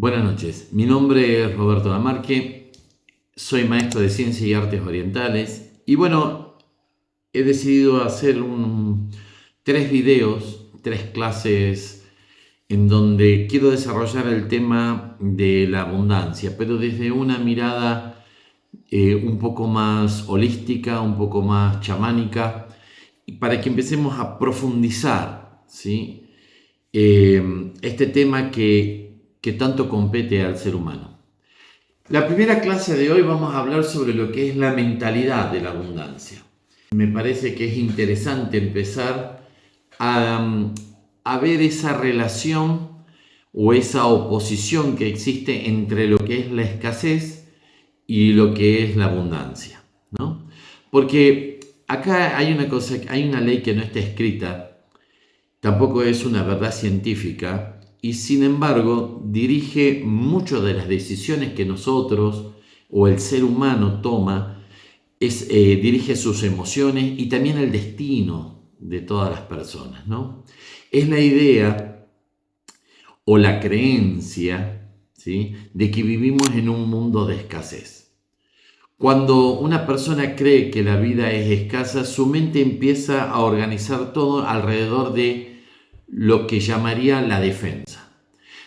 Buenas noches, mi nombre es Roberto Lamarque, soy maestro de Ciencia y Artes Orientales y bueno, he decidido hacer tres videos, tres clases en donde quiero desarrollar el tema de la abundancia, pero desde una mirada un poco más holística, un poco más chamánica, y para que empecemos a profundizar, ¿sí? Este tema que tanto compete al ser humano. La primera clase de hoy vamos a hablar sobre lo que es la mentalidad de la abundancia. Me parece que es interesante empezar a ver esa relación o esa oposición que existe entre lo que es la escasez y lo que es la abundancia, ¿no? Porque acá hay una cosa, hay una ley que no está escrita, tampoco es una verdad científica, y sin embargo dirige muchas de las decisiones que nosotros o el ser humano toma, dirige sus emociones y también el destino de todas las personas, ¿no? Es la idea o la creencia, ¿sí?, de que vivimos en un mundo de escasez. Cuando una persona cree que la vida es escasa, su mente empieza a organizar todo alrededor de lo que llamaría la defensa.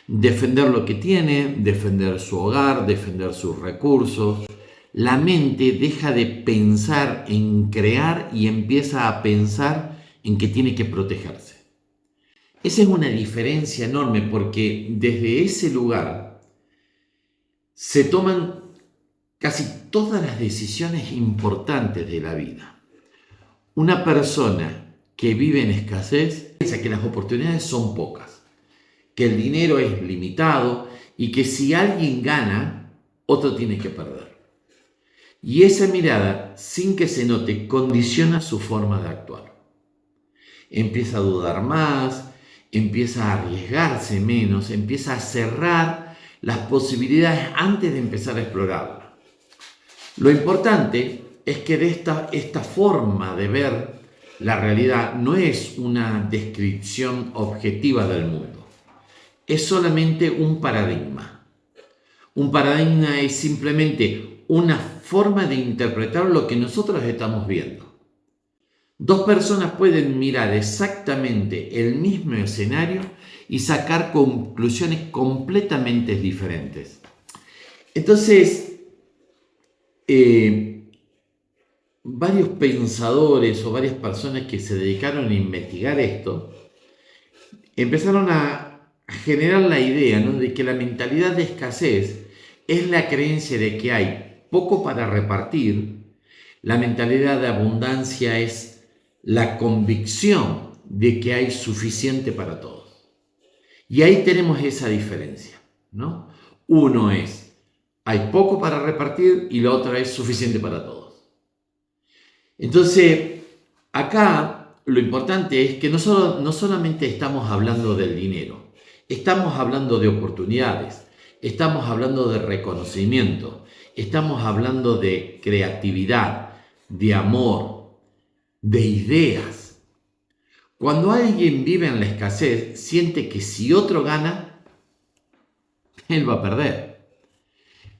Defender lo que tiene, defender su hogar, defender sus recursos. La mente deja de pensar en crear y empieza a pensar en que tiene que protegerse. Esa es una diferencia enorme porque desde ese lugar se toman casi todas las decisiones importantes de la vida. Una persona que vive en escasez piensa que las oportunidades son pocas, que el dinero es limitado y que si alguien gana, otro tiene que perder. Y esa mirada, sin que se note, condiciona su forma de actuar. Empieza a dudar más, empieza a arriesgarse menos, empieza a cerrar las posibilidades antes de empezar a explorarlas. Lo importante es que de esta forma de ver la realidad no es una descripción objetiva del mundo, es solamente un paradigma. Un paradigma es simplemente una forma de interpretar lo que nosotros estamos viendo. Dos personas pueden mirar exactamente el mismo escenario y sacar conclusiones completamente diferentes. Entonces, varios pensadores o varias personas que se dedicaron a investigar esto empezaron a generar la idea, ¿no?, de que la mentalidad de escasez es la creencia de que hay poco para repartir. La mentalidad de abundancia es la convicción de que hay suficiente para todos. Y ahí tenemos esa diferencia, ¿no? Uno es hay poco para repartir y la otra es suficiente para todos. Entonces, acá lo importante es que no solamente estamos hablando del dinero, estamos hablando de oportunidades, estamos hablando de reconocimiento, estamos hablando de creatividad, de amor, de ideas. Cuando alguien vive en la escasez, siente que si otro gana, él va a perder.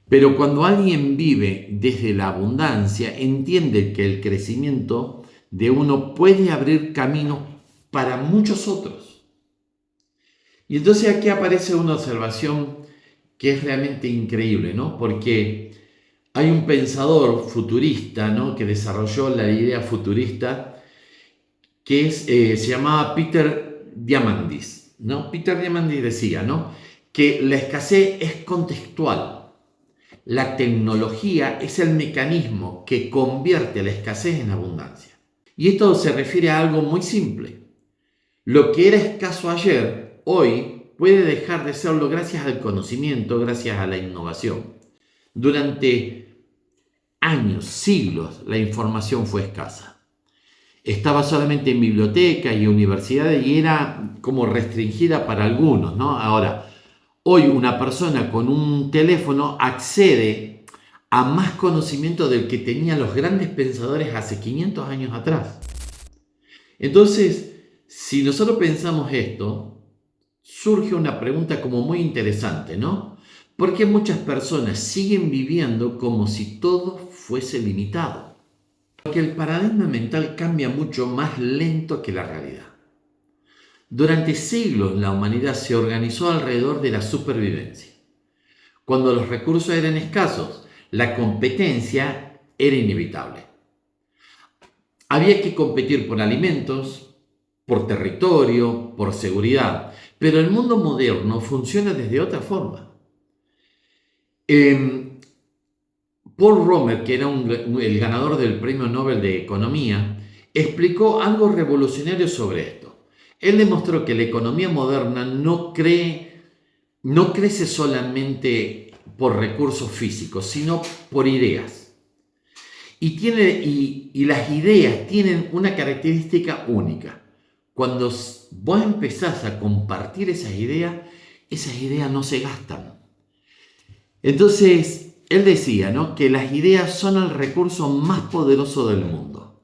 Pero cuando alguien vive desde la abundancia, entiende que el crecimiento de uno puede abrir camino para muchos otros. Y entonces aquí aparece una observación que es realmente increíble, ¿no? Porque hay un pensador futurista, ¿no?, que desarrolló la idea futurista que se llamaba Peter Diamandis, ¿no? Peter Diamandis decía, ¿no?, que la escasez es contextual. La tecnología es el mecanismo que convierte la escasez en abundancia. Y esto se refiere a algo muy simple. Lo que era escaso ayer, hoy puede dejar de serlo gracias al conocimiento, gracias a la innovación. Durante años, siglos, la información fue escasa. Estaba solamente en bibliotecas y universidades y era como restringida para algunos, ¿no? Ahora, hoy una persona con un teléfono accede a más conocimiento del que tenían los grandes pensadores hace 500 años atrás. Entonces, si nosotros pensamos esto, surge una pregunta como muy interesante, ¿no? ¿Por qué muchas personas siguen viviendo como si todo fuese limitado? Porque el paradigma mental cambia mucho más lento que la realidad. Durante siglos la humanidad se organizó alrededor de la supervivencia. Cuando los recursos eran escasos, la competencia era inevitable. Había que competir por alimentos, por territorio, por seguridad, pero el mundo moderno funciona desde otra forma. Paul Romer, que era el ganador del Premio Nobel de Economía, explicó algo revolucionario sobre esto. Él demostró que la economía moderna no crece solamente por recursos físicos, sino por ideas. Y las ideas tienen una característica única. Cuando vos empezás a compartir esas ideas no se gastan. Entonces, él decía, ¿no?, que las ideas son el recurso más poderoso del mundo,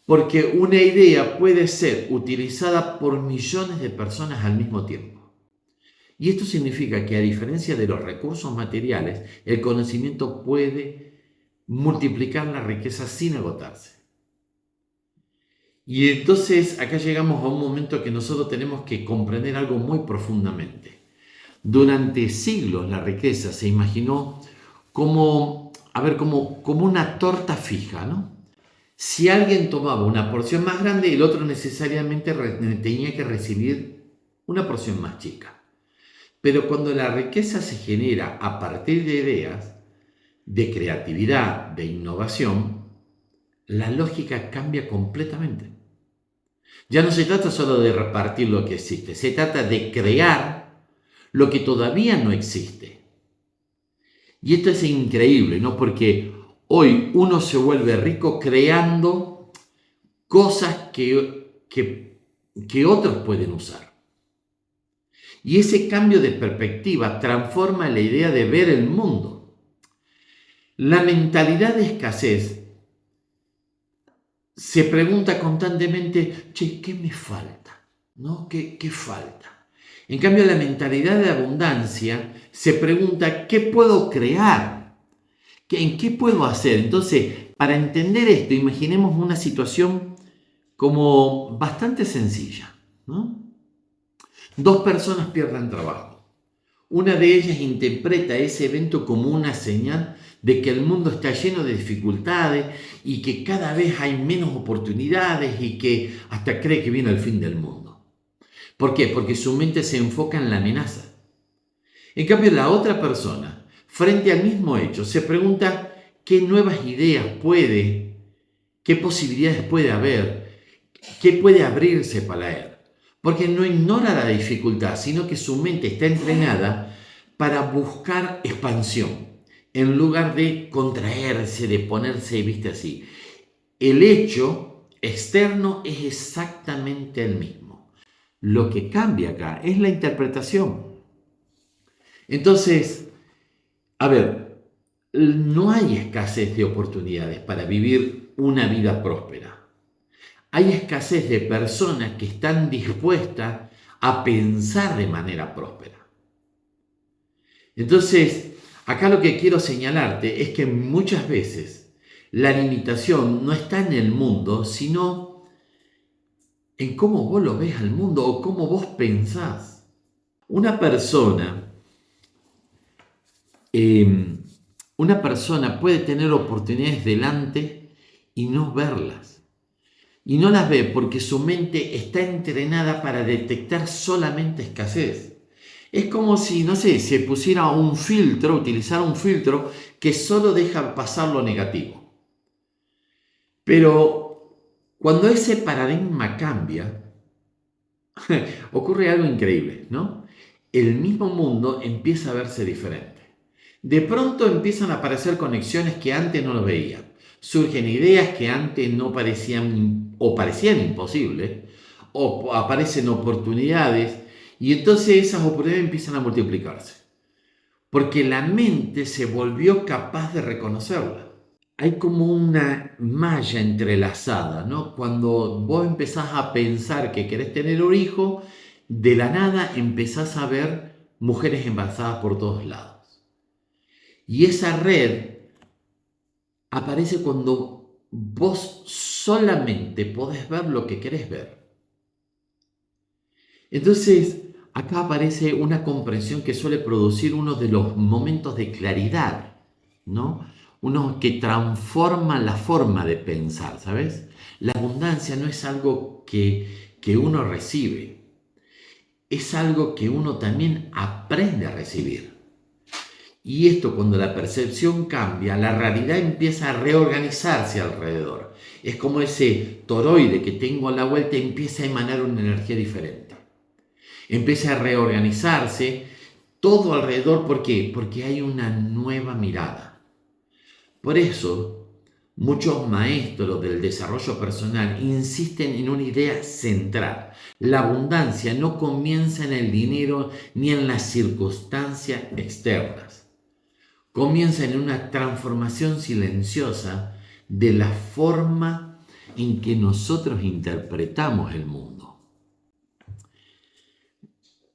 porque una idea puede ser utilizada por millones de personas al mismo tiempo. Y esto significa que, a diferencia de los recursos materiales, el conocimiento puede multiplicar la riqueza sin agotarse. Y entonces acá llegamos a un momento que nosotros tenemos que comprender algo muy profundamente. Durante siglos la riqueza se imaginó como una torta fija, ¿no? Si alguien tomaba una porción más grande, el otro necesariamente tenía que recibir una porción más chica. Pero cuando la riqueza se genera a partir de ideas, de creatividad, de innovación, la lógica cambia completamente. Ya no se trata solo de repartir lo que existe, se trata de crear lo que todavía no existe. Y esto es increíble, ¿no? Porque hoy uno se vuelve rico creando cosas que otros pueden usar. Y ese cambio de perspectiva transforma la idea de ver el mundo. La mentalidad de escasez se pregunta constantemente, che, ¿qué me falta? ¿No? ¿Qué falta? En cambio, la mentalidad de abundancia se pregunta, ¿qué puedo crear? ¿En qué puedo hacer? Entonces, para entender esto, imaginemos una situación como bastante sencilla, ¿no? Dos personas pierden trabajo. Una de ellas interpreta ese evento como una señal de que el mundo está lleno de dificultades y que cada vez hay menos oportunidades y que hasta cree que viene el fin del mundo. ¿Por qué? Porque su mente se enfoca en la amenaza. En cambio, la otra persona, frente al mismo hecho, se pregunta qué nuevas ideas qué posibilidades puede haber, qué puede abrirse para él. Porque no ignora la dificultad, sino que su mente está entrenada para buscar expansión, en lugar de contraerse, de ponerse, viste, así. El hecho externo es exactamente el mismo. Lo que cambia acá es la interpretación. Entonces, a ver, no hay escasez de oportunidades para vivir una vida próspera. Hay escasez de personas que están dispuestas a pensar de manera próspera. Entonces, acá lo que quiero señalarte es que muchas veces la limitación no está en el mundo, sino en cómo vos lo ves al mundo o cómo vos pensás. Una persona puede tener oportunidades delante y no verlas. Y no las ve porque su mente está entrenada para detectar solamente escasez. Es como si, no sé, se pusiera utilizara un filtro que solo deja pasar lo negativo. Pero cuando ese paradigma cambia, ocurre algo increíble, ¿no? El mismo mundo empieza a verse diferente. De pronto empiezan a aparecer conexiones que antes no lo veían. Surgen ideas que antes no parecían imposibles, o aparecen oportunidades, y entonces esas oportunidades empiezan a multiplicarse, porque la mente se volvió capaz de reconocerla. Hay como una malla entrelazada, ¿no? Cuando vos empezás a pensar que querés tener un hijo, de la nada empezás a ver mujeres embarazadas por todos lados. Y esa red aparece cuando vos solamente podés ver lo que querés ver. Entonces, acá aparece una comprensión que suele producir uno de los momentos de claridad, ¿no? Uno que transforma la forma de pensar, ¿sabes? La abundancia no es algo que uno recibe, es algo que uno también aprende a recibir. Y esto, cuando la percepción cambia, la realidad empieza a reorganizarse alrededor. Es como ese toroide que tengo a la vuelta y empieza a emanar una energía diferente. Empieza a reorganizarse todo alrededor. ¿Por qué? Porque hay una nueva mirada. Por eso, muchos maestros del desarrollo personal insisten en una idea central. La abundancia no comienza en el dinero ni en las circunstancias externas. Comienza en una transformación silenciosa de la forma en que nosotros interpretamos el mundo.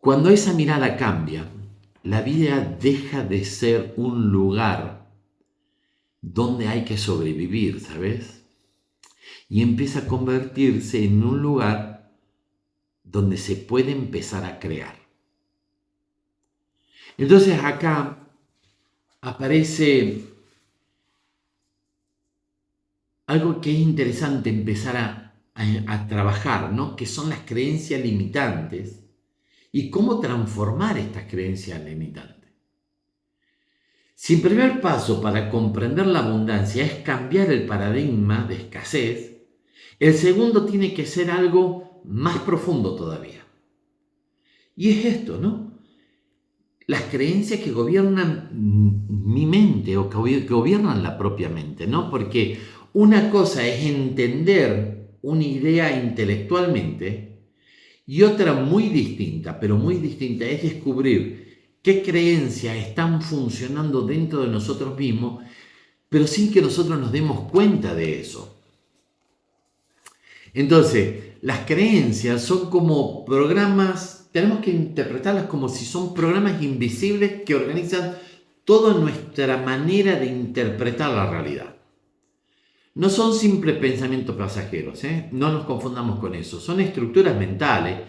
Cuando esa mirada cambia, la vida deja de ser un lugar donde hay que sobrevivir, ¿sabes? Y empieza a convertirse en un lugar donde se puede empezar a crear. Entonces acá aparece algo que es interesante empezar a trabajar, ¿no? Que son las creencias limitantes y cómo transformar estas creencias limitantes. Si el primer paso para comprender la abundancia es cambiar el paradigma de escasez, el segundo tiene que ser algo más profundo todavía. Y es esto, ¿no? Las creencias que gobiernan mi mente o que gobiernan la propia mente, ¿no? Porque una cosa es entender una idea intelectualmente y otra muy distinta, pero muy distinta, es descubrir qué creencias están funcionando dentro de nosotros mismos, pero sin que nosotros nos demos cuenta de eso. Entonces, las creencias son como programas, tenemos que interpretarlas como si son programas invisibles que organizan toda nuestra manera de interpretar la realidad. No son simples pensamientos pasajeros, no nos confundamos con eso. Son estructuras mentales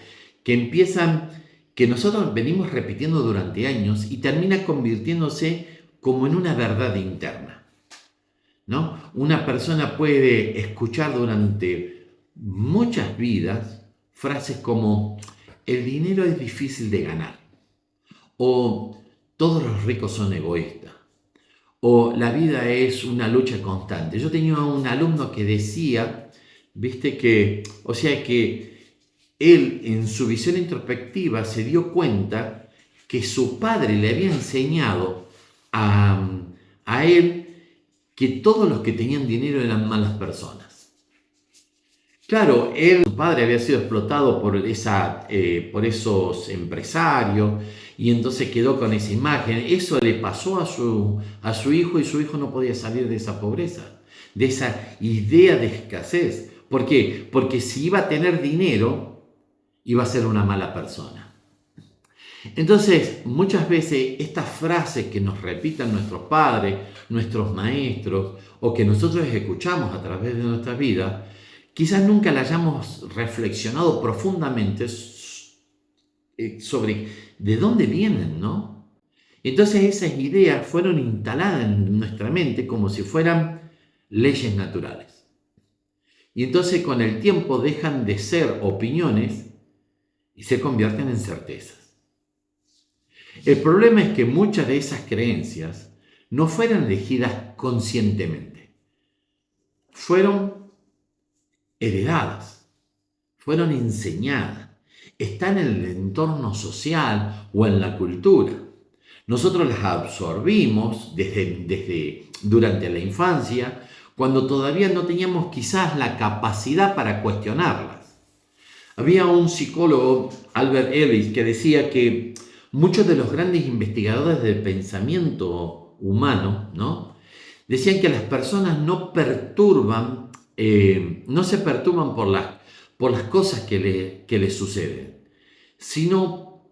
que nosotros venimos repitiendo durante años y termina convirtiéndose como en una verdad interna, ¿no? Una persona puede escuchar durante muchas vidas frases como el dinero es difícil de ganar, o todos los ricos son egoístas, o la vida es una lucha constante. Yo tenía un alumno que decía, que él en su visión introspectiva se dio cuenta que su padre le había enseñado a él que todos los que tenían dinero eran malas personas. Claro, su padre había sido explotado por esos empresarios y entonces quedó con esa imagen. Eso le pasó a su hijo y su hijo no podía salir de esa pobreza, de esa idea de escasez. ¿Por qué? Porque si iba a tener dinero, iba a ser una mala persona. Entonces, muchas veces estas frases que nos repiten nuestros padres, nuestros maestros, o que nosotros escuchamos a través de nuestra vida, quizás nunca la hayamos reflexionado profundamente sobre de dónde vienen, ¿no? Entonces esas ideas fueron instaladas en nuestra mente como si fueran leyes naturales. Y entonces con el tiempo dejan de ser opiniones y se convierten en certezas. El problema es que muchas de esas creencias no fueron elegidas conscientemente. Fueron heredadas, fueron enseñadas, están en el entorno social o en la cultura. Nosotros las absorbimos durante la infancia, cuando todavía no teníamos quizás la capacidad para cuestionarlas. Había un psicólogo, Albert Ellis, que decía que muchos de los grandes investigadores del pensamiento humano, ¿no?, decían que las personas no se perturban por las cosas que les suceden, sino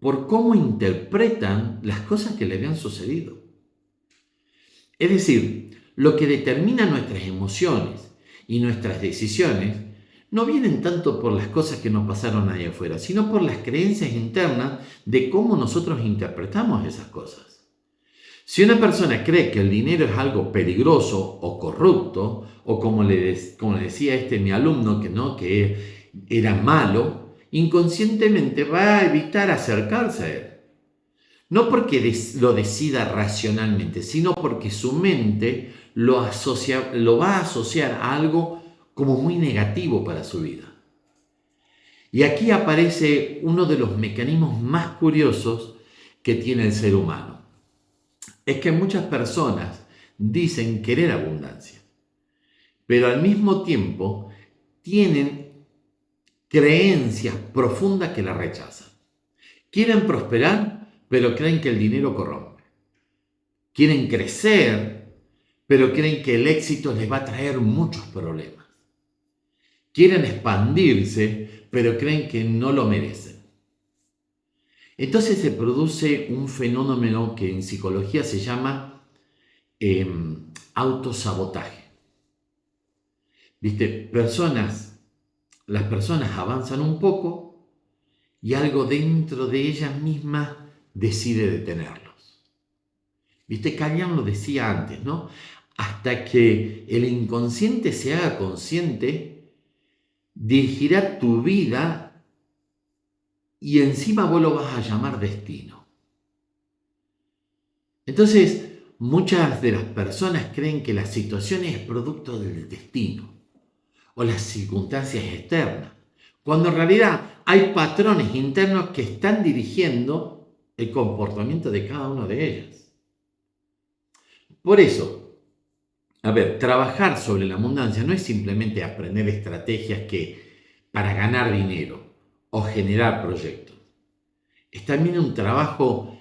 por cómo interpretan las cosas que le habían sucedido. Es decir, lo que determina nuestras emociones y nuestras decisiones no vienen tanto por las cosas que nos pasaron ahí afuera, sino por las creencias internas de cómo nosotros interpretamos esas cosas. Si una persona cree que el dinero es algo peligroso o corrupto, o como le decía mi alumno que era malo, inconscientemente va a evitar acercarse a él. No porque lo decida racionalmente, sino porque su mente lo va a asociar a algo como muy negativo para su vida. Y aquí aparece uno de los mecanismos más curiosos que tiene el ser humano. Es que muchas personas dicen querer abundancia, pero al mismo tiempo tienen creencias profundas que la rechazan. Quieren prosperar, pero creen que el dinero corrompe. Quieren crecer, pero creen que el éxito les va a traer muchos problemas. Quieren expandirse, pero creen que no lo merecen. Entonces se produce un fenómeno que en psicología se llama autosabotaje. ¿Viste? Las personas avanzan un poco y algo dentro de ellas mismas decide detenerlos. ¿Viste? Callan lo decía antes, ¿no? Hasta que el inconsciente se haga consciente, dirigirá tu vida y encima vos lo vas a llamar destino. Entonces, muchas de las personas creen que la situación es producto del destino o las circunstancias externas, cuando en realidad hay patrones internos que están dirigiendo el comportamiento de cada una de ellas. Por eso, trabajar sobre la abundancia no es simplemente aprender estrategias para ganar dinero o generar proyectos. Es también un trabajo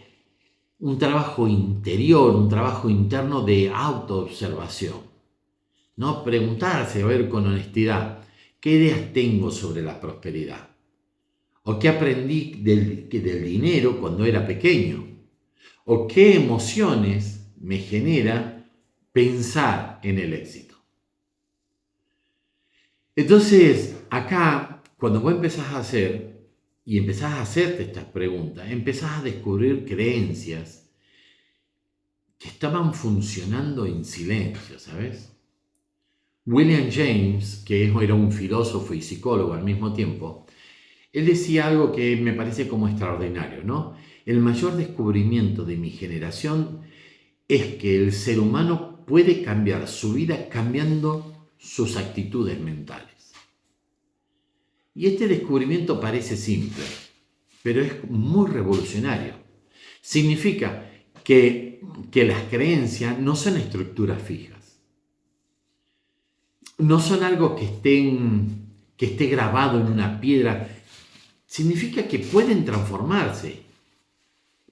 interior, un trabajo interno de autoobservación, ¿no? Preguntarse, con honestidad, ¿qué ideas tengo sobre la prosperidad? ¿O qué aprendí del dinero cuando era pequeño? ¿O qué emociones me genera pensar en el éxito? Entonces, acá, cuando vos empezás a hacerte estas preguntas, empezás a descubrir creencias que estaban funcionando en silencio, ¿sabes? William James, que era un filósofo y psicólogo al mismo tiempo, él decía algo que me parece como extraordinario, ¿no? El mayor descubrimiento de mi generación es que el ser humano puede cambiar su vida cambiando sus actitudes mentales. Y este descubrimiento parece simple, pero es muy revolucionario. Significa que las creencias no son estructuras fijas. No son algo que esté grabado en una piedra. Significa que pueden transformarse.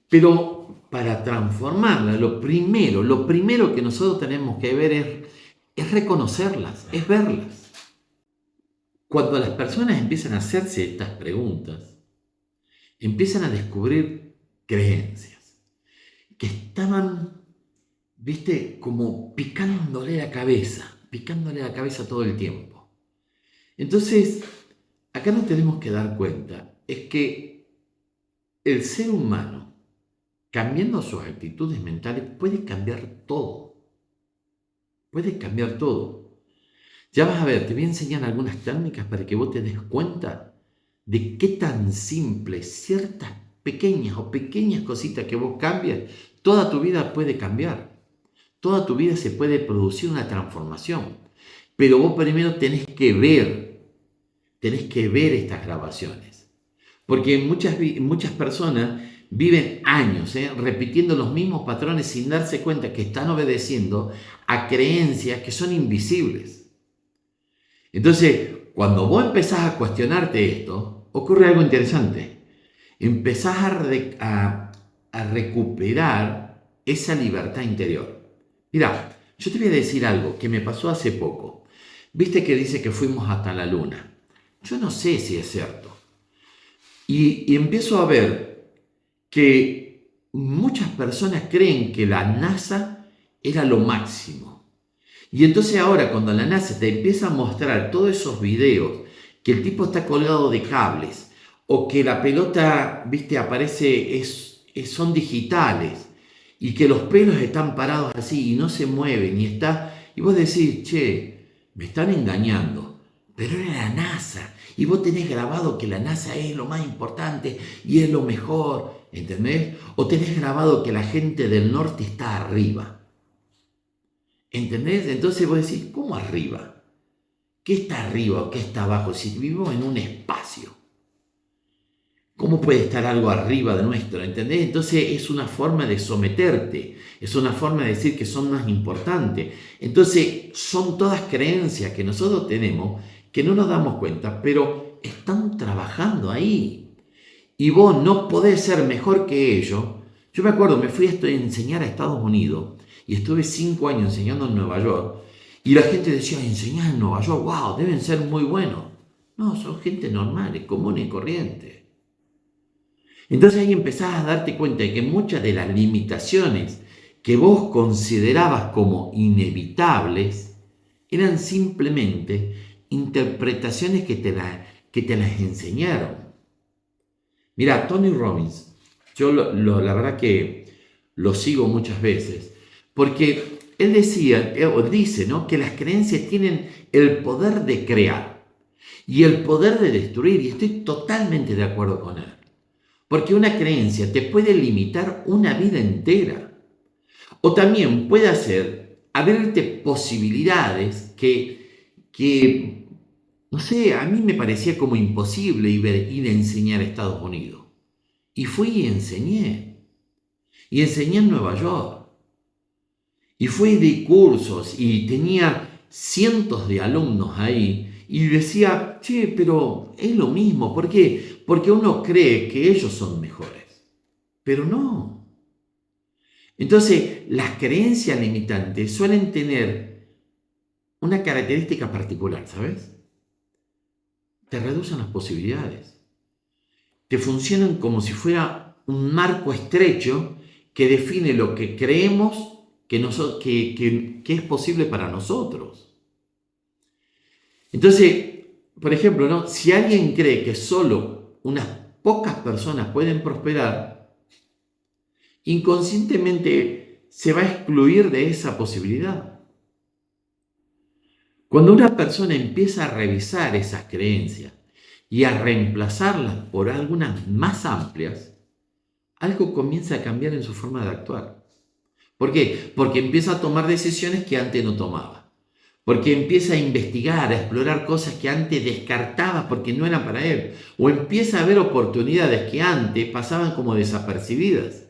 Pero para transformarlas, lo primero que nosotros tenemos que ver es reconocerlas, es verlas. Cuando las personas empiezan a hacerse estas preguntas, empiezan a descubrir creencias que estaban, como picándole la cabeza todo el tiempo. Entonces, acá nos tenemos que dar cuenta, es que el ser humano, cambiando sus actitudes mentales, puede cambiar todo. Puede cambiar todo. Ya vas a ver, te voy a enseñar algunas técnicas para que vos te des cuenta de qué tan simple ciertas pequeñas cositas que vos cambies, toda tu vida puede cambiar. Toda tu vida se puede producir una transformación. Pero vos primero tenés que ver estas grabaciones. Porque muchas personas viven años repitiendo los mismos patrones sin darse cuenta que están obedeciendo a creencias que son invisibles. Entonces, cuando vos empezás a cuestionarte esto, ocurre algo interesante. Empezás a recuperar esa libertad interior. Mira, yo te voy a decir algo que me pasó hace poco. Viste que dice que fuimos hasta la luna. Yo no sé si es cierto. Y empiezo a ver que muchas personas creen que la NASA era lo máximo. Y entonces ahora cuando la NASA te empieza a mostrar todos esos videos, que el tipo está colgado de cables, o que la pelota, viste, aparece, son digitales, y que los pelos están parados así y no se mueven, y vos decís, che, me están engañando, pero era la NASA, y vos tenés grabado que la NASA es lo más importante y es lo mejor, ¿entendés? O tenés grabado que la gente del norte está arriba, ¿entendés? Entonces vos decís, ¿cómo arriba? ¿Qué está arriba o qué está abajo? Si vivimos en un espacio, ¿cómo puede estar algo arriba de nuestro? ¿Entendés? Entonces es una forma de someterte, es una forma de decir que son más importantes. Entonces son todas creencias que nosotros tenemos que no nos damos cuenta, pero están trabajando ahí. Y vos no podés ser mejor que ellos. Yo me acuerdo, me fui a enseñar a Estados Unidos y estuve 5 años enseñando en Nueva York. Y la gente decía, enseñar en Nueva York, wow, deben ser muy buenos. No, son gente normal, común y corriente. Entonces ahí empezás a darte cuenta de que muchas de las limitaciones que vos considerabas como inevitables eran simplemente interpretaciones que te las enseñaron. Mira, Tony Robbins, yo la verdad que lo sigo muchas veces, porque él decía, o dice, ¿no?, que las creencias tienen el poder de crear y el poder de destruir, y estoy totalmente de acuerdo con él. Porque una creencia te puede limitar una vida entera, o también puede abrirte posibilidades que, no sé, a mí me parecía como imposible ir a enseñar a Estados Unidos. Y fui y enseñé. Y enseñé en Nueva York. Y fui de cursos y tenía cientos de alumnos ahí. Y decía, che, pero es lo mismo. ¿Por qué? Porque uno cree que ellos son mejores. Pero no. Entonces, las creencias limitantes suelen tener una característica particular, ¿sabes? Te reducen las posibilidades. Te funcionan como si fuera un marco estrecho que define lo que creemos que es posible para nosotros. Entonces, por ejemplo, ¿no?, si alguien cree que solo unas pocas personas pueden prosperar, inconscientemente se va a excluir de esa posibilidad. Cuando una persona empieza a revisar esas creencias y a reemplazarlas por algunas más amplias, algo comienza a cambiar en su forma de actuar. ¿Por qué? Porque empieza a tomar decisiones que antes no tomaba. Porque empieza a investigar, a explorar cosas que antes descartaba porque no eran para él. O empieza a ver oportunidades que antes pasaban como desapercibidas.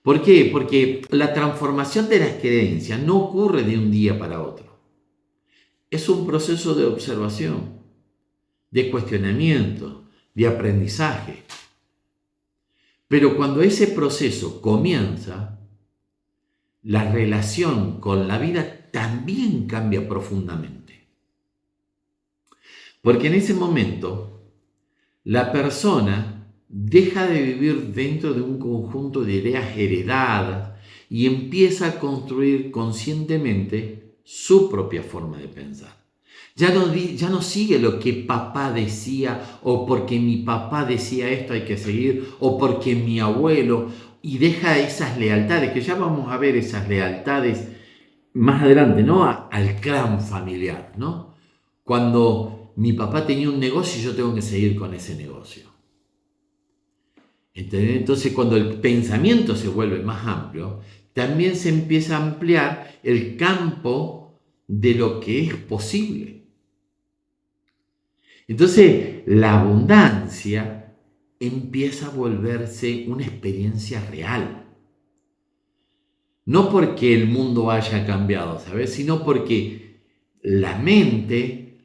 ¿Por qué? Porque la transformación de las creencias no ocurre de un día para otro. Es un proceso de observación, de cuestionamiento, de aprendizaje. Pero cuando ese proceso comienza, la relación con la vida también cambia profundamente. Porque en ese momento, la persona deja de vivir dentro de un conjunto de ideas heredadas y empieza a construir conscientemente su propia forma de pensar. Ya no sigue lo que papá decía, o porque mi papá decía esto hay que seguir, o porque mi abuelo, y deja esas lealtades, que ya vamos a ver esas lealtades más adelante, ¿no? Al clan familiar, ¿no? Cuando mi papá tenía un negocio, yo tengo que seguir con ese negocio. ¿Entendés? Entonces, cuando el pensamiento se vuelve más amplio, también se empieza a ampliar el campo de lo que es posible. Entonces, la abundancia empieza a volverse una experiencia real. No porque el mundo haya cambiado, ¿sabes? Sino porque la mente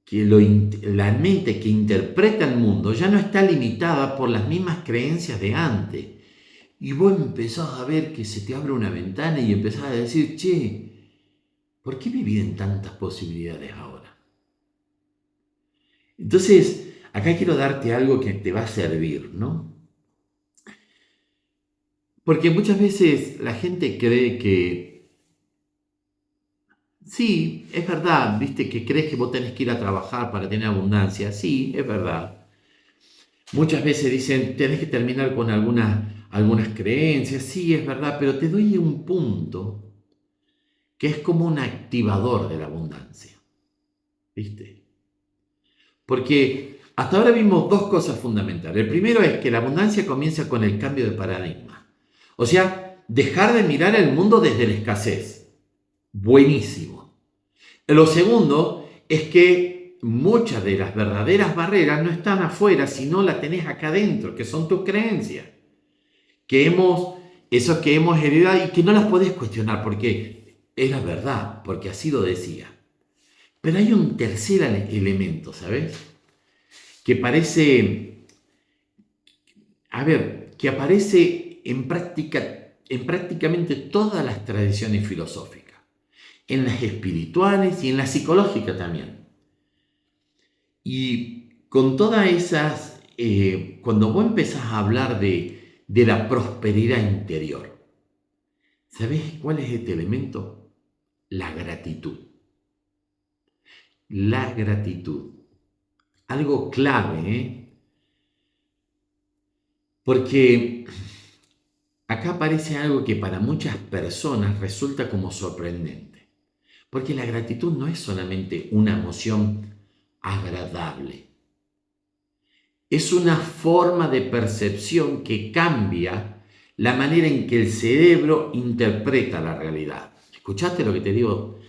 que interpreta el mundo ya no está limitada por las mismas creencias de antes. Y vos empezás a ver que se te abre una ventana y empezás a decir, che, ¿por qué me vienen tantas posibilidades ahora? Entonces, acá quiero darte algo que te va a servir, ¿no? Porque muchas veces la gente cree que Sí, es verdad, viste que crees que vos tenés que ir a trabajar para tener abundancia. Sí, es verdad. Muchas veces dicen, tenés que terminar con algunas creencias. Sí, es verdad, pero te doy un punto que es como un activador de la abundancia. ¿Viste? Porque hasta ahora vimos dos cosas fundamentales. El primero es que la abundancia comienza con el cambio de paradigma. O sea, dejar de mirar el mundo desde la escasez. Buenísimo. Lo segundo es que muchas de las verdaderas barreras no están afuera, sino las tenés acá adentro, que son tus creencias, esos que hemos heredado y que no las podés cuestionar porque es la verdad, porque así lo decía. Pero hay un tercer elemento, ¿sabes? Que parece, que aparece en prácticamente todas las tradiciones filosóficas, en las espirituales y en la psicológica también. Y con todas esas, cuando vos empezás a hablar de la prosperidad interior, ¿sabés cuál es este elemento? La gratitud. La gratitud. Algo clave, ¿eh? Porque acá aparece algo que para muchas personas resulta como sorprendente. Porque la gratitud no es solamente una emoción agradable. Es una forma de percepción que cambia la manera en que el cerebro interpreta la realidad. ¿Escuchaste lo que te digo?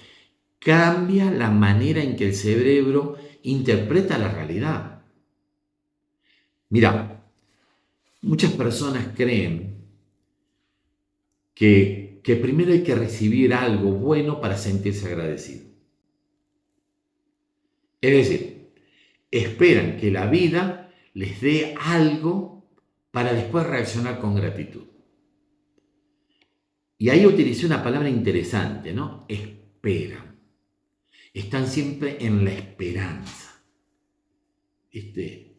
Cambia la manera en que el cerebro interpreta la realidad. Mira, muchas personas creen que primero hay que recibir algo bueno para sentirse agradecido. Es decir, esperan que la vida les dé algo para después reaccionar con gratitud. Y ahí utilicé una palabra interesante, ¿no? Esperan. Están siempre en la esperanza.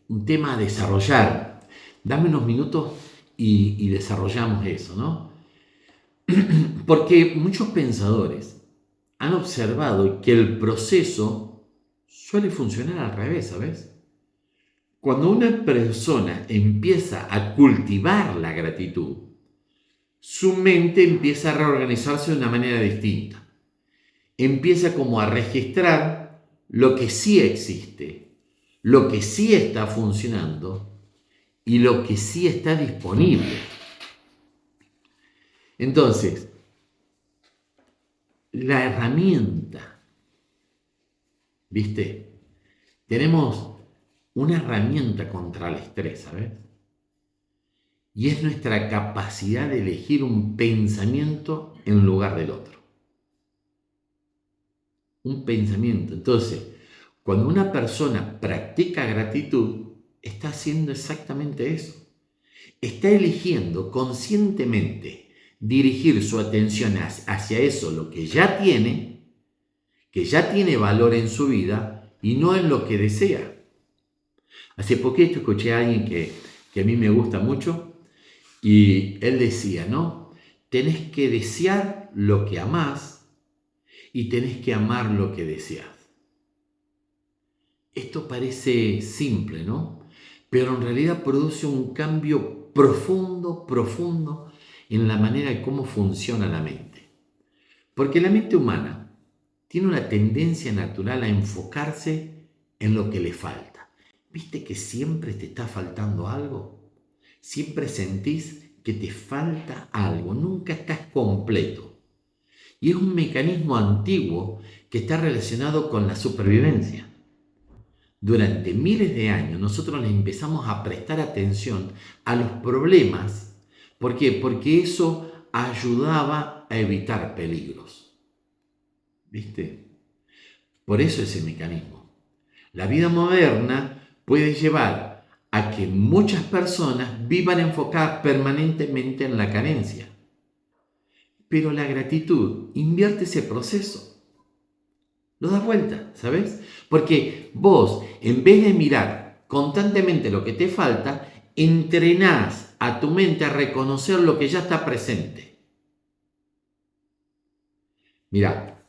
Un tema a desarrollar. Dame unos minutos y desarrollamos eso, ¿no? Porque muchos pensadores han observado que el proceso suele funcionar al revés, ¿sabes? Cuando una persona empieza a cultivar la gratitud, su mente empieza a reorganizarse de una manera distinta. Empieza como a registrar lo que sí existe, lo que sí está funcionando y lo que sí está disponible. Entonces, la herramienta, ¿viste? Tenemos una herramienta contra el estrés, ¿sabes? Y es nuestra capacidad de elegir un pensamiento en lugar del otro. Un pensamiento. Entonces, cuando una persona practica gratitud, está haciendo exactamente eso. Está eligiendo conscientemente dirigir su atención hacia eso, lo que ya tiene valor en su vida y no en lo que desea. Hace poquito escuché a alguien que a mí me gusta mucho y él decía, ¿no? Tenés que desear lo que amás y tenés que amar lo que deseas. Esto parece simple, ¿no? Pero en realidad produce un cambio profundo en la manera de cómo funciona la mente. Porque la mente humana tiene una tendencia natural a enfocarse en lo que le falta. ¿Viste que siempre te está faltando algo? Siempre sentís que te falta algo, nunca estás completo. Y es un mecanismo antiguo que está relacionado con la supervivencia. Durante miles de años nosotros le empezamos a prestar atención a los problemas. ¿Por qué? Porque eso ayudaba a evitar peligros. ¿Viste? Por eso ese mecanismo. La vida moderna puede llevar a que muchas personas vivan enfocadas permanentemente en la carencia. Pero la gratitud invierte ese proceso. Lo das vuelta, ¿sabes? Porque vos, en vez de mirar constantemente lo que te falta, entrenás a tu mente a reconocer lo que ya está presente. Mirá,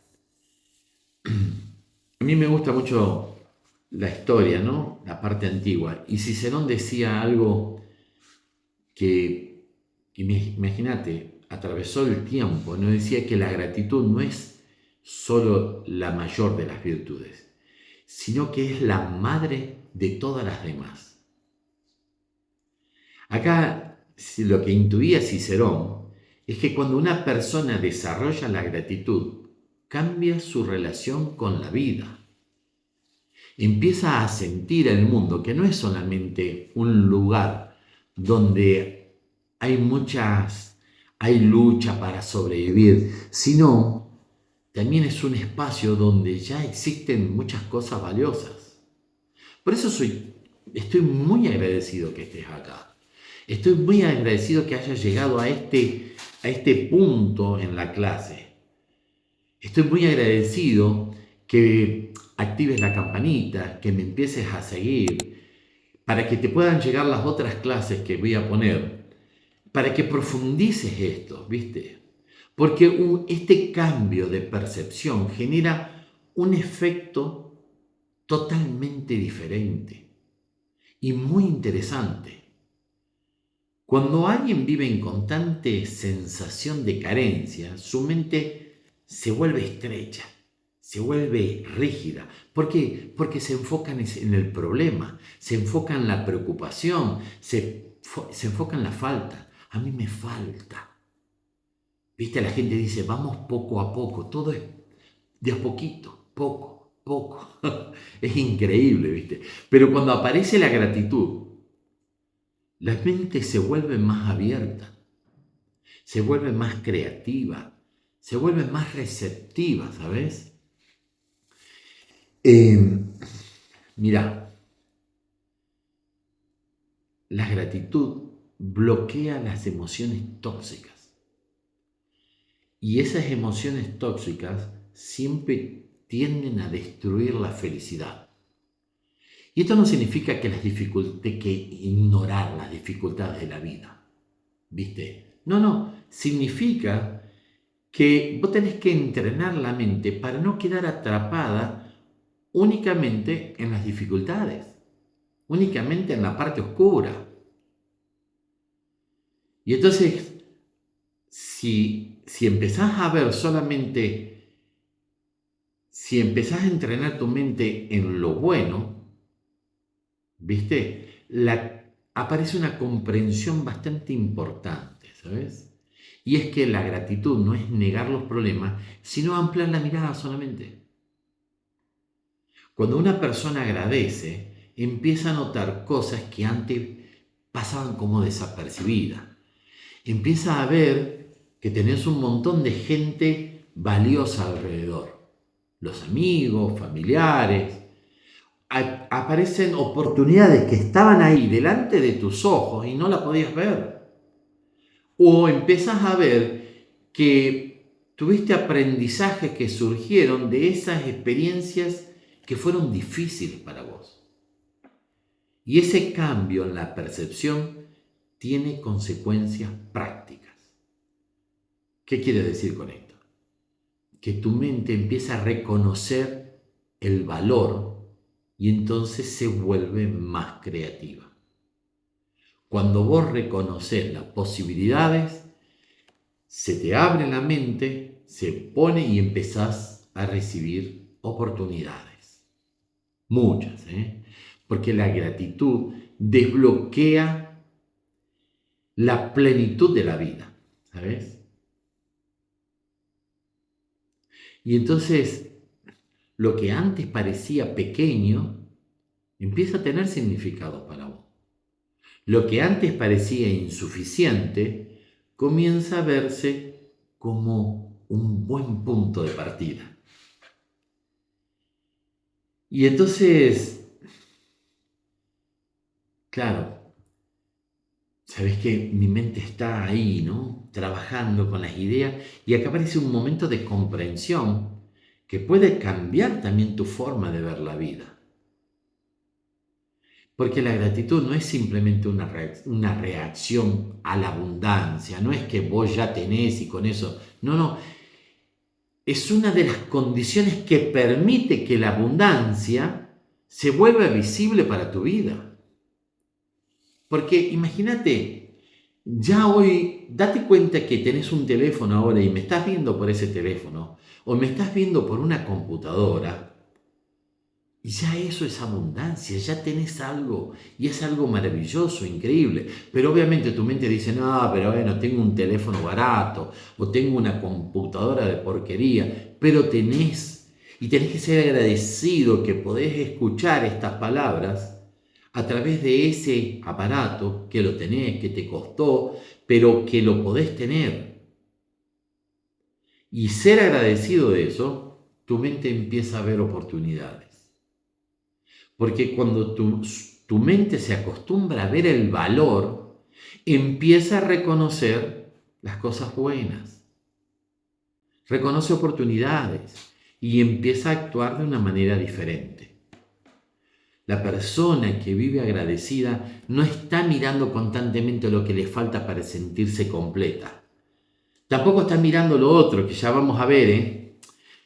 A mí me gusta mucho la historia, ¿no? La parte antigua. Y Cicerón decía algo que, imagínate, atravesó el tiempo, ¿no? Decía que la gratitud no es solo la mayor de las virtudes, sino que es la madre de todas las demás. Acá lo que intuía Cicerón es que cuando una persona desarrolla la gratitud, cambia su relación con la vida. Empieza a sentir el mundo que no es solamente un lugar donde hay lucha para sobrevivir, sino también es un espacio donde ya existen muchas cosas valiosas. Por eso estoy muy agradecido que estés acá. Estoy muy agradecido que hayas llegado a este punto en la clase. Estoy muy agradecido que actives la campanita, que me empieces a seguir, para que te puedan llegar las otras clases que voy a poner, para que profundices esto, ¿viste? Porque este cambio de percepción genera un efecto totalmente diferente y muy interesante. Cuando alguien vive en constante sensación de carencia, su mente se vuelve estrecha, se vuelve rígida. ¿Por qué? Porque se enfoca en el problema, se enfoca en la preocupación, se enfoca en la falta. A mí me falta. ¿Viste? La gente dice, vamos poco a poco, todo es de a poquito, poco, poco. Es increíble, ¿viste? Pero cuando aparece la gratitud, la mente se vuelve más abierta, se vuelve más creativa, se vuelve más receptiva, ¿sabes? Mira, la gratitud bloquea las emociones tóxicas y esas emociones tóxicas siempre tienden a destruir la felicidad. Y esto no significa que ignorar las dificultades de la vida, ¿viste? No, significa que vos tenés que entrenar la mente para no quedar atrapada únicamente en las dificultades, únicamente en la parte oscura. Y entonces, si empezás a ver solamente, si empezás a entrenar tu mente en lo bueno, ¿viste? Aparece una comprensión bastante importante, ¿sabes? Y es que la gratitud no es negar los problemas, sino ampliar la mirada solamente. Cuando una persona agradece, empieza a notar cosas que antes pasaban como desapercibidas. Empieza a ver que tenés un montón de gente valiosa alrededor. Los amigos, familiares. Aparecen oportunidades que estaban ahí delante de tus ojos y no la podías ver. O empiezas a ver que tuviste aprendizajes que surgieron de esas experiencias que fueron difíciles para vos. Y ese cambio en la percepción tiene consecuencias prácticas. ¿Qué quiere decir con esto? Que tu mente empieza a reconocer el valor y entonces se vuelve más creativa. Cuando vos reconoces las posibilidades, se te abre la mente, se pone y empezás a recibir oportunidades. Muchas, porque la gratitud desbloquea la plenitud de la vida, ¿sabes? Y entonces, lo que antes parecía pequeño, empieza a tener significado para vos. Lo que antes parecía insuficiente, comienza a verse como un buen punto de partida. Y entonces, claro, sabes que mi mente está ahí, ¿no? Trabajando con las ideas y acá aparece un momento de comprensión que puede cambiar también tu forma de ver la vida. Porque la gratitud no es simplemente una reacción a la abundancia, no es que vos ya tenés y con eso, no, es una de las condiciones que permite que la abundancia se vuelva visible para tu vida. Porque imagínate, ya hoy, date cuenta que tenés un teléfono ahora y me estás viendo por ese teléfono o me estás viendo por una computadora. Y ya eso es abundancia, ya tenés algo y es algo maravilloso, increíble. Pero obviamente tu mente dice, no, pero bueno, tengo un teléfono barato o tengo una computadora de porquería, pero tenés, y tenés que ser agradecido que podés escuchar estas palabras a través de ese aparato que lo tenés, que te costó, pero que lo podés tener. Y ser agradecido de eso, tu mente empieza a ver oportunidades. Porque cuando tu mente se acostumbra a ver el valor, empieza a reconocer las cosas buenas, reconoce oportunidades y empieza a actuar de una manera diferente. La persona que vive agradecida no está mirando constantemente lo que le falta para sentirse completa. Tampoco está mirando lo otro, que ya vamos a ver,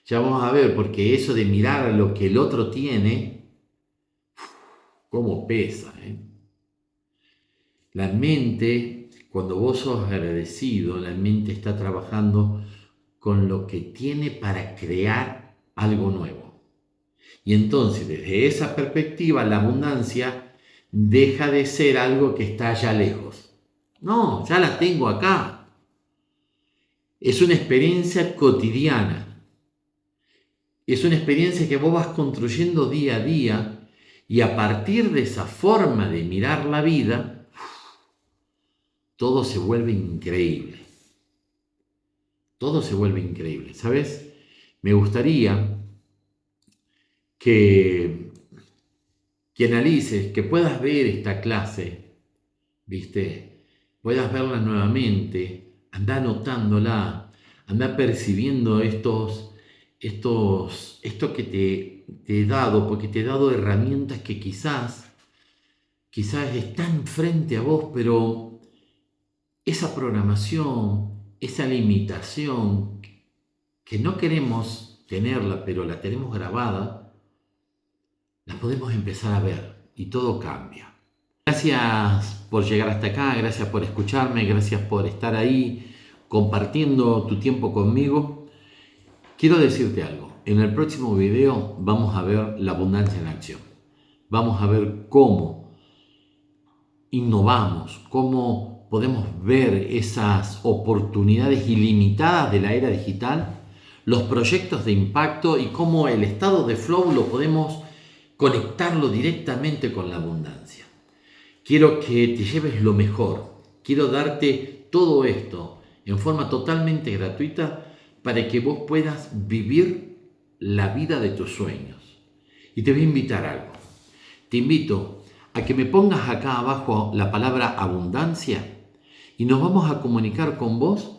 Ya vamos a ver, porque eso de mirar lo que el otro tiene, cómo pesa, La mente, cuando vos sos agradecido, la mente está trabajando con lo que tiene para crear algo nuevo. Y entonces, desde esa perspectiva, la abundancia deja de ser algo que está allá lejos. No, ya la tengo acá. Es una experiencia cotidiana. Es una experiencia que vos vas construyendo día a día. Y a partir de esa forma de mirar la vida, todo se vuelve increíble. Todo se vuelve increíble. ¿Sabes? Me gustaría que analices, que puedas ver esta clase, ¿viste? Puedas verla nuevamente, anda anotándola, anda percibiendo esto que te he dado, porque te he dado herramientas que quizás están frente a vos, pero esa programación, esa limitación, que no queremos tenerla, pero la tenemos grabada, la podemos empezar a ver y todo cambia. Gracias por llegar hasta acá, gracias por escucharme, gracias por estar ahí compartiendo tu tiempo conmigo. Quiero decirte algo, en el próximo video vamos a ver la abundancia en acción. Vamos a ver cómo innovamos, cómo podemos ver esas oportunidades ilimitadas de la era digital, los proyectos de impacto y cómo el estado de flow lo podemos conectarlo directamente con la abundancia. Quiero que te lleves lo mejor, quiero darte todo esto en forma totalmente gratuita para que vos puedas vivir la vida de tus sueños. Y te voy a invitar a algo. Te invito a que me pongas acá abajo la palabra abundancia y nos vamos a comunicar con vos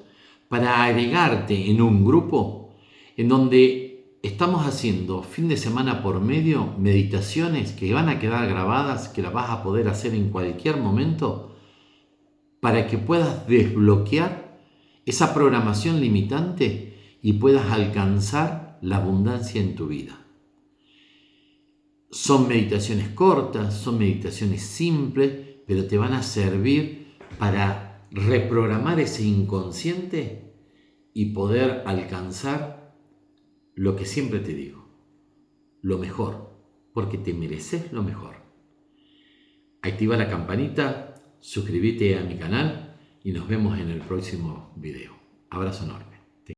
para agregarte en un grupo en donde estamos haciendo fin de semana por medio meditaciones que van a quedar grabadas, que las vas a poder hacer en cualquier momento para que puedas desbloquear esa programación limitante y puedas alcanzar la abundancia en tu vida. Son meditaciones cortas, son meditaciones simples, pero te van a servir para reprogramar ese inconsciente y poder alcanzar lo que siempre te digo, lo mejor, porque te mereces lo mejor. Activa la campanita, suscríbete a mi canal y nos vemos en el próximo video. Abrazo enorme.